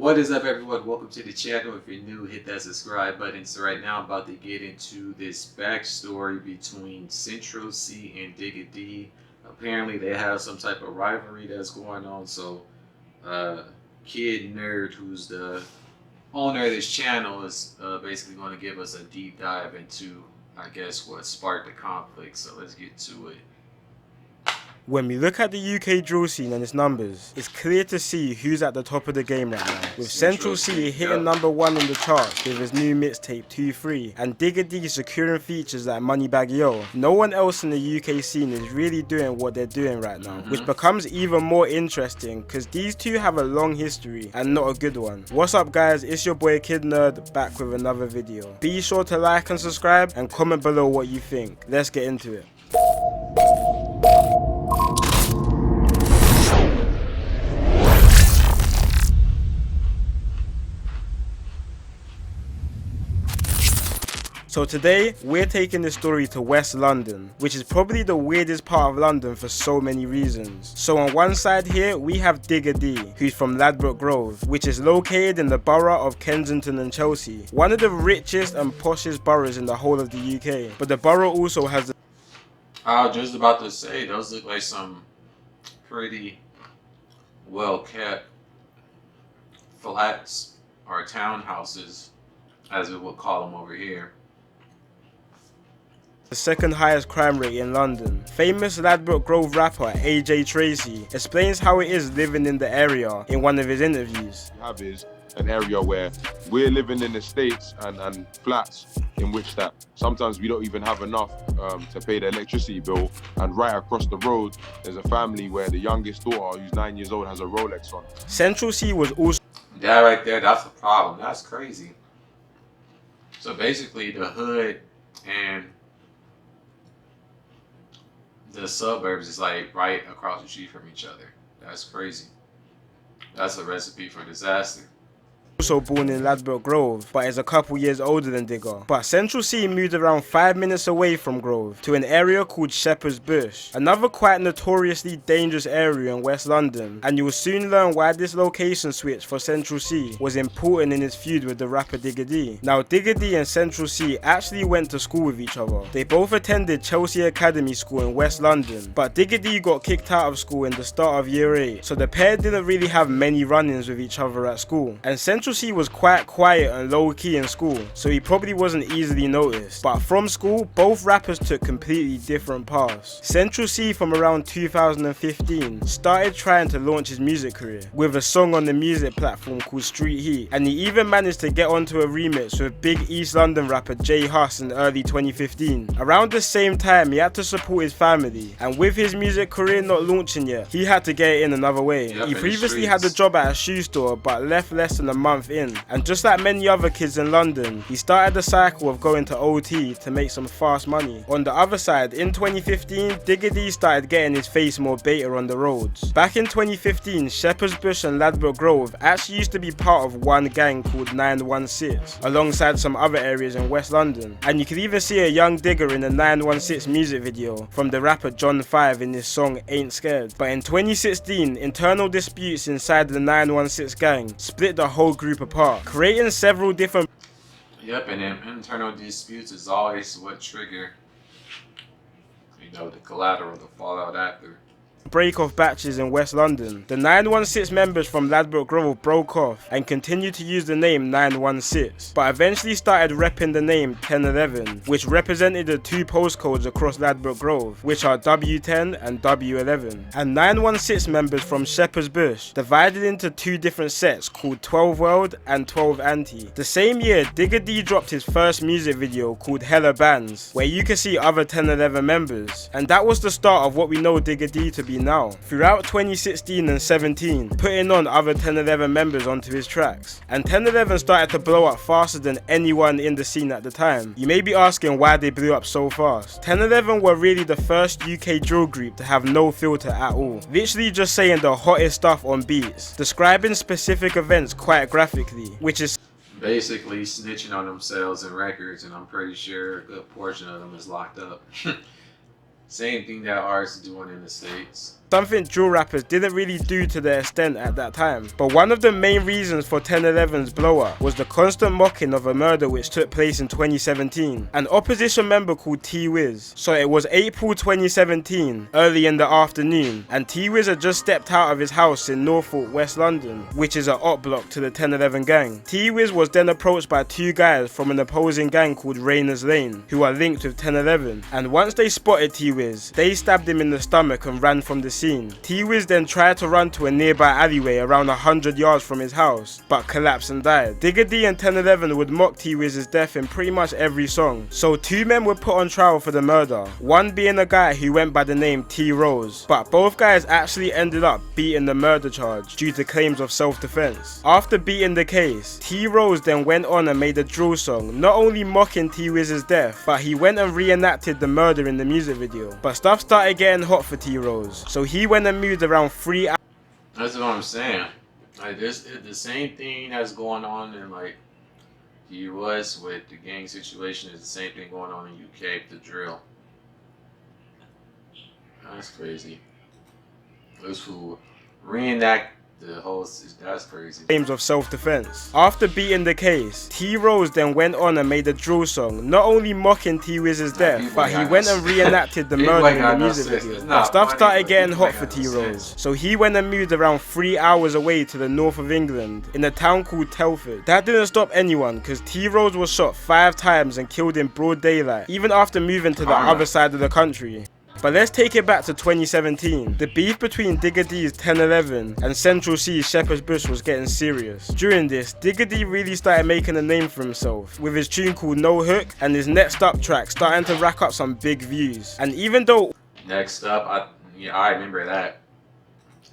What is up, everyone? Welcome to the channel. If you're new, hit that subscribe button. So right now I'm about to get into this backstory between Central Cee and Digga D. Apparently they have some type of rivalry that's going on. So Kid Nerd, who's the owner of this channel, is basically going to give us a deep dive into, I guess, what sparked the conflict. So let's get to it. When we look at the UK drill scene and its numbers, it's clear to see who's at the top of the game right now. With Central Cee hitting #1 in the charts with his new mixtape 2-3, and Digga D securing features like Moneybagg Yo, no one else in the UK scene is really doing what they're doing right now, which becomes even more interesting because these two have a long history and not a good one. What's up guys, it's your boy Kid Nerd back with another video. Be sure to like and subscribe and comment below what you think. Let's get into it. So today, we're taking this story to West London, which is probably the weirdest part of London for so many reasons. So on one side here, we have Digga D, who's from Ladbroke Grove, which is located in the borough of Kensington and Chelsea, one of the richest and poshest boroughs in the whole of the UK. But the borough also has the... I was just about to say, those look like some pretty well-kept flats or townhouses, as we would call them over here. The second highest crime rate in London. Famous Ladbroke Grove rapper AJ Tracy explains how it is living in the area in one of his interviews. Have is an area where we're living in estates and flats in which that sometimes we don't even have enough to pay the electricity bill, and right across the road there's a family where the youngest daughter, who's 9 years old, has a Rolex on. Central Cee was also... That right there, that's a problem. That's crazy. So basically the hood and the suburbs is like right across the street from each other. That's crazy. That's a recipe for disaster. Also born in Ladbroke Grove, but is a couple years older than Digga. But Central Cee moved around 5 minutes away from Grove to an area called Shepherd's Bush, another quite notoriously dangerous area in West London, and you will soon learn why this location switch for Central Cee was important in his feud with the rapper Digga D. Now Digga D and Central Cee actually went to school with each other. They both attended Chelsea Academy School in West London, but Digga D got kicked out of school in the start of year 8, so the pair didn't really have many run-ins with each other at school, and Central Cee was quite quiet and low-key in school, so he probably wasn't easily noticed. But from school, both rappers took completely different paths. Central Cee from around 2015 started trying to launch his music career with a song on the music platform called Street Heat, and he even managed to get onto a remix with big East London rapper J Hus in early 2015. Around the same time, he had to support his family, and with his music career not launching yet, he had to get it in another way. He previously had a job at a shoe store but left less than a month in, and just like many other kids in London, he started the cycle of going to OT to make some fast money. On the other side, in 2015, Digga D started getting his face more beta on the roads. Back in 2015, Shepherd's Bush and Ladbroke Grove actually used to be part of one gang called 916, alongside some other areas in West London, and you could even see a young Digga in the 916 music video from the rapper John 5 in his song Ain't Scared. But in 2016, internal disputes inside the 916 gang split the whole group apart, creating several different... Yep, and then internal disputes is always what trigger, the collateral, the fallout after. break-off batches in West London. The 916 members from Ladbroke Grove broke off and continued to use the name 916, but eventually started repping the name 1011, which represented the two postcodes across Ladbroke Grove, which are W10 and W11. And 916 members from Shepherd's Bush divided into two different sets called 12 World and 12 Anti. The same year, Digga D dropped his first music video called Hella Bands, where you can see other 1011 members, and that was the start of what we know Digga D to be now. Throughout 2016 and 17, putting on other 1011 members onto his tracks, and 1011 started to blow up faster than anyone in the scene at the time. You may be asking why they blew up so fast. 1011 were really the first UK drill group to have no filter at all, literally just saying the hottest stuff on beats, describing specific events quite graphically, which is basically snitching on themselves in records, and I'm pretty sure a good portion of them is locked up. Same thing that artists are doing in the States. something drill rappers didn't really do to their extent at that time. But one of the main reasons for 1011's blow up was the constant mocking of a murder which took place in 2017. An opposition member called T-Wiz. So it was April 2017, early in the afternoon, and T-Wiz had just stepped out of his house in Norfolk, West London, which is an op block to the 1011 gang. T-Wiz was then approached by two guys from an opposing gang called Rayners Lane, who are linked with 1011, and once they spotted T-Wiz, they stabbed him in the stomach and ran from the scene. T-Wiz then tried to run to a nearby alleyway around 100 yards from his house, but collapsed and died. Digga D and 1011 would mock T-Wiz's death in pretty much every song, so two men were put on trial for the murder, one being a guy who went by the name T-Rose, but both guys actually ended up beating the murder charge due to claims of self-defense. After beating the case, T-Rose then went on and made a drill song, not only mocking T-Wiz's death, but he went and reenacted the murder in the music video. But stuff started getting hot for T-Rose, so he went and moved around 3 hours. That's what I'm saying. Like this, the same thing that's going on in like the U.S. with the gang situation is the same thing going on in UK with the drill. That's crazy. Those who reenact the whole, that's crazy. Claims of self-defense. After beating the case, T-Rose then went on and made a drill song, not only mocking T-Wiz's death, but he went and reenacted the murder in the music video. But stuff started getting hot for T-Rose, so he went and moved around 3 hours away to the north of England, in a town called Telford. That didn't stop anyone, because T-Rose was shot 5 times and killed in broad daylight, even after moving to the other side of the country. But let's take it back to 2017. The beef between Digga D's 1011 and Central Cee's Shepherd's Bush was getting serious. During this, Digga D really started making a name for himself, with his tune called No Hook and his Next Up track starting to rack up some big views. And even though Next Up, I remember that.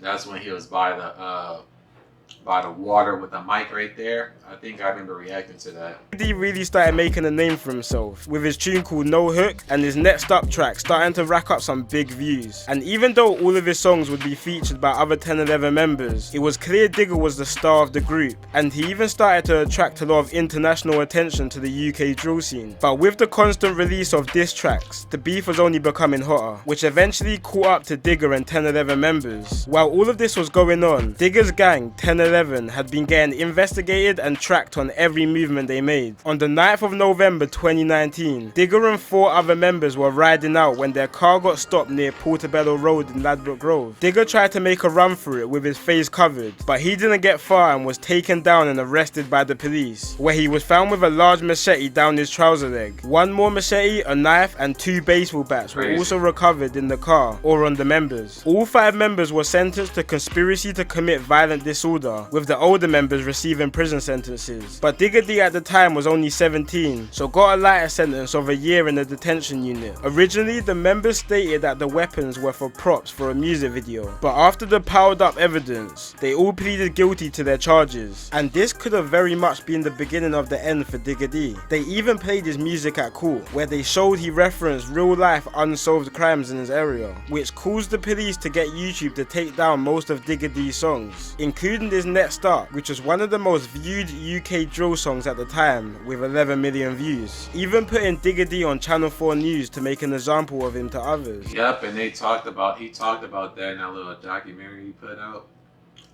That's when he was by the water with the mic right there. I think I remember reacting to that. D really started making a name for himself, with his tune called No Hook and his Next Up track starting to rack up some big views. And even though all of his songs would be featured by other 1011 members, it was clear Digga was the star of the group, and he even started to attract a lot of international attention to the UK drill scene. But with the constant release of diss tracks, the beef was only becoming hotter, which eventually caught up to Digga and 1011 members. While all of this was going on, Digga's gang, 1011, had been getting investigated and tracked on every movement they made. On the 9th of November 2019, Digga and 4 other members were riding out when their car got stopped near Portobello Road in Ladbroke Grove. Digga tried to make a run for it with his face covered, but he didn't get far and was taken down and arrested by the police, where he was found with a large machete down his trouser leg. One more machete, a knife, and 2 baseball bats were also recovered in the car or on the members. All 5 members were sentenced to conspiracy to commit violent disorder, with the older members receiving prison sentences. But Digga D at the time was only 17, so got a lighter sentence of a year in the detention unit. Originally, the members stated that the weapons were for props for a music video, but after the piled up evidence, they all pleaded guilty to their charges. And this could have very much been the beginning of the end for Digga D. They even played his music at court, where they showed he referenced real life unsolved crimes in his area, which caused the police to get YouTube to take down most of Digga D's songs, including his Next Up, which was one of the most viewed UK drill songs at the time, with 11 million views, even putting Digga D on Channel 4 News to make an example of him to others. Yep, and he talked about that in that little documentary he put out,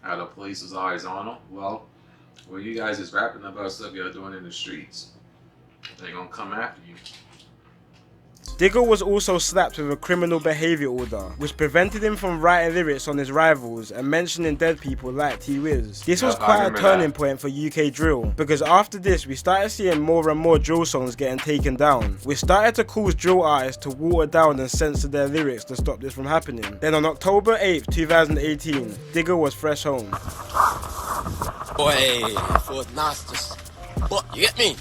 how the police was always on him. Well, you guys is rapping about stuff y'all doing in the streets, they gonna come after you. Digga was also slapped with a criminal behaviour order, which prevented him from writing lyrics on his rivals and mentioning dead people like T-Wiz. This was quite a turning point for UK drill, because after this we started seeing more and more drill songs getting taken down, which started to cause drill artists to water down and censor their lyrics to stop this from happening. Then on October 8th, 2018, Digga was fresh home. Boy, for nasty. But you get me?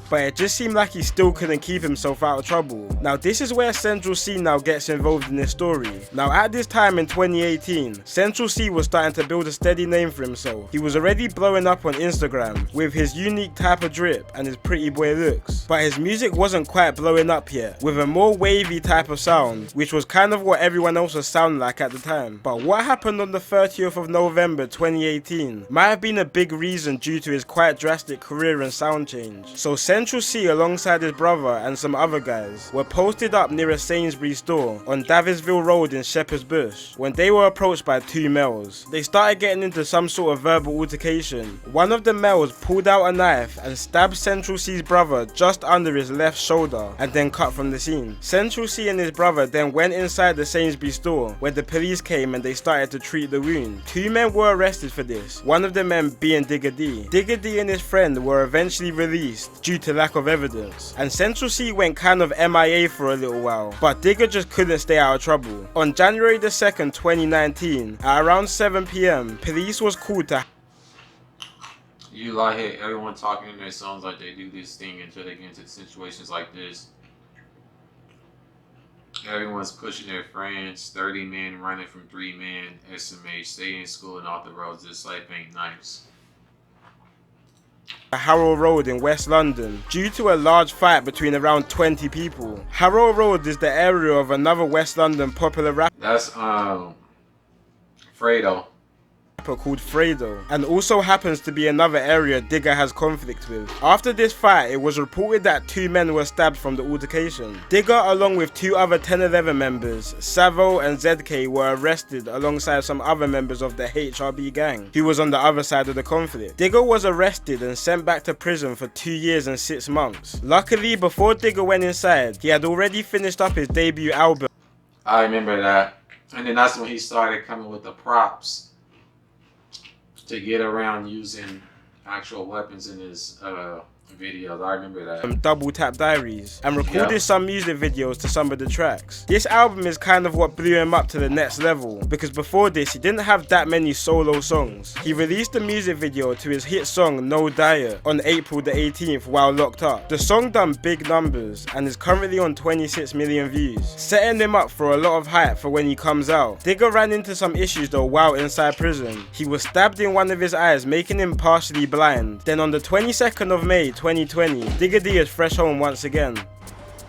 But it just seemed like he still couldn't keep himself out of trouble. Now this is where Central Cee now gets involved in this story. Now at this time in 2018, Central Cee was starting to build a steady name for himself. He was already blowing up on Instagram with his unique type of drip and his pretty boy looks. But his music wasn't quite blowing up yet, with a more wavy type of sound, which was kind of what everyone else was sounding like at the time. But what happened on the 30th of November 2018 might have been a big reason due to his quite drastic career and sound change. So Central Cee, alongside his brother and some other guys, were posted up near a Sainsbury's store on Davisville Road in Shepherd's Bush when they were approached by two males. They started getting into some sort of verbal altercation. One of the males pulled out a knife and stabbed Central Cee's brother just under his left shoulder and then cut from the scene. Central Cee and his brother then went inside the Sainsbury's store where the police came and they started to treat the wound. Two men were arrested for this, one of the men being Digga D. Digga D and his friend were eventually released due to lack of evidence, and Central Cee went kind of MIA for a little while, but Digga just couldn't stay out of trouble. On January the 2nd, 2019, at around 7 PM, police was called to You like hear everyone talking in their songs like they do this thing until they get into situations like this. Everyone's pushing their friends, 30 men running from 3 men, SMH, stay in school and off the roads, this life ain't nice. Harrow Road in West London due to a large fight between around 20 people. Harrow Road is the area of another West London popular rapper That's Fredo. called Fredo, and also happens to be another area Digga has conflict with. After this fight, it was reported that 2 men were stabbed from the altercation. Digga, along with 2 other 1011 members, Savo and ZK, were arrested alongside some other members of the HRB gang, who was on the other side of the conflict. Digga was arrested and sent back to prison for 2 years and 6 months. Luckily, before Digga went inside, he had already finished up his debut album. I remember that. And then that's when he started coming with the props to get around using actual weapons in his videos. I remember that. Double Tap Diaries, and recorded some music videos to some of the tracks. This album is kind of what blew him up to the next level, because before this he didn't have that many solo songs. He released a music video to his hit song No Diet on April the 18th while locked up. The song done big numbers and is currently on 26 million views, setting him up for a lot of hype for when he comes out. Digga ran into some issues though while inside prison. He was stabbed in one of his eyes, making him partially blind. Then on the 22nd of May 2020, Digga D is fresh home once again.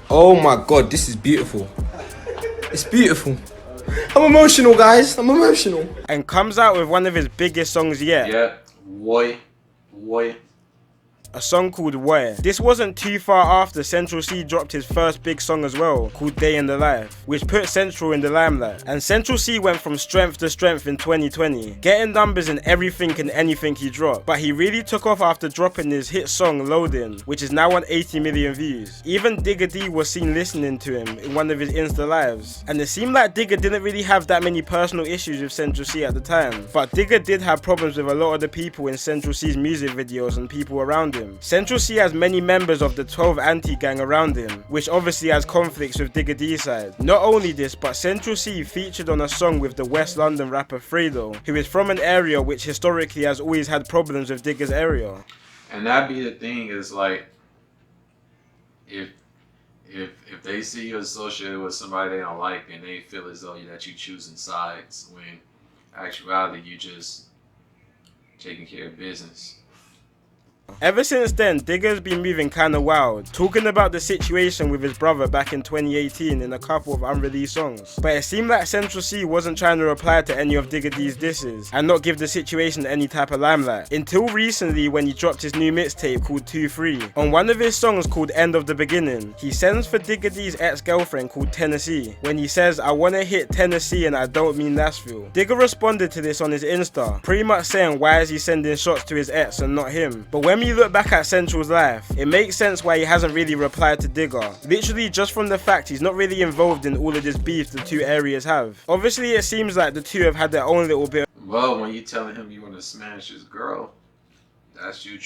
Oh my god, this is beautiful. It's beautiful. I'm emotional, guys. I'm emotional. And comes out with one of his biggest songs yet. Yeah, Woy. A song called Where. This wasn't too far after Central Cee dropped his first big song as well, called Day in the Life, which put Central in the limelight. And Central Cee went from strength to strength in 2020, getting numbers in everything and anything he dropped. But he really took off after dropping his hit song Loading, which is now on 80 million views. Even Digga D was seen listening to him in one of his Insta lives. And it seemed like Digga didn't really have that many personal issues with Central Cee at the time, but Digga did have problems with a lot of the people in Central Cee's music videos and people around him. Central Cee has many members of the 12 anti-gang around him, which obviously has conflicts with Digga D's side. Not only this, but Central Cee featured on a song with the West London rapper Fredo, who is from an area which historically has always had problems with Digga's area. And that be the thing is like, if they see you associated with somebody they don't like, then they feel as though that you choosing sides, when actuality you just taking care of business. Ever since then, Digga's been moving kinda wild, talking about the situation with his brother back in 2018 in a couple of unreleased songs. But it seemed like Central Cee wasn't trying to reply to any of Digga D's disses and not give the situation any type of limelight. Until recently when he dropped his new mixtape called 2-3. On one of his songs called End of the Beginning, he sends for Digga D's ex-girlfriend called Tennessee, when he says, "I wanna hit Tennessee and I don't mean Nashville." Digga responded to this on his Insta, pretty much saying why is he sending shots to his ex and not him. But when you look back at Central's life, it makes sense why he hasn't really replied to Digga. Literally just from the fact he's not really involved in all of this beef the two areas have. Obviously it seems like the two have had their own little bit. Well, when you telling him you want to smash his girl, that's you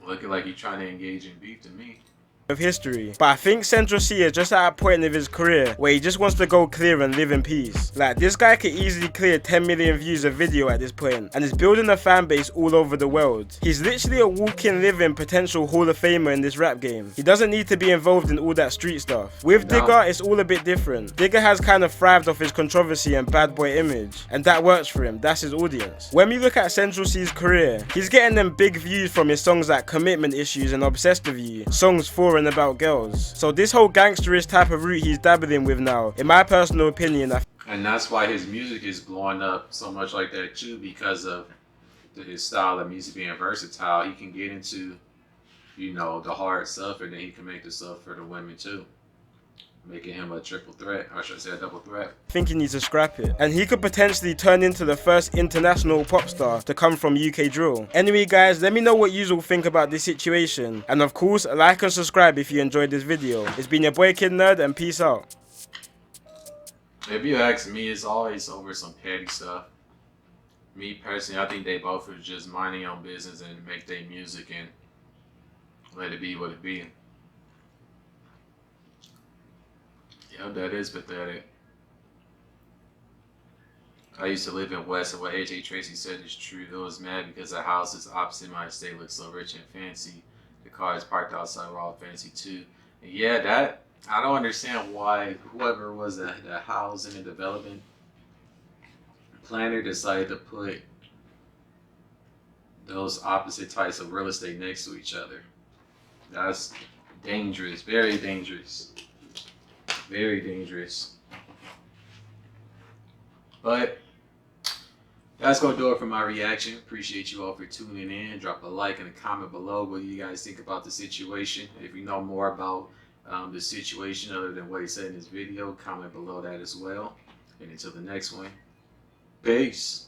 looking like you're trying to engage in beef to me. Of history, but I think Central Cee is just at a point of his career where he just wants to go clear and live in peace. Like, this guy could easily clear 10 million views a video at this point and is building a fan base all over the world. He's literally a walking, living potential Hall of Famer in this rap game. He doesn't need to be involved in all that street stuff. With Digga, it's all a bit different. Digga has kind of thrived off his controversy and bad boy image, and that works for him. That's his audience. When we look at Central Cee's career, he's getting them big views from his songs like Commitment Issues and Obsessed With You, songs for and about girls. So this whole gangsterish type of route he's dabbling with now, in my personal opinion, and that's why his music is blowing up so much like that too, because of his style of music being versatile, he can get into, you know, the hard stuff, and then he can make the stuff for the women too, making him a triple threat, or should I say a double threat. I think he needs to scrap it, and he could potentially turn into the first international pop star to come from UK drill. Anyway guys, let me know what you all think about this situation, and of course like and subscribe if you enjoyed this video. It's been your boy Kid Nerd, and peace out. If you ask me, it's always over some petty stuff. Me personally, I think they both are just minding their own business and make their music and let it be what it be. Yeah, that is pathetic. I used to live in West, and what AJ Tracy said is true. It was mad because the houses opposite my estate look so rich and fancy. The cars parked outside were all fancy too. And yeah, that, I don't understand why whoever was the housing and development planner decided to put those opposite types of real estate next to each other. That's dangerous, very dangerous. Very dangerous. But that's going to do it for my reaction. Appreciate you all for tuning in. Drop a like and a comment below what you guys think about the situation. If you know more about the situation other than what he said in his video, comment below that as well. And until the next one, peace.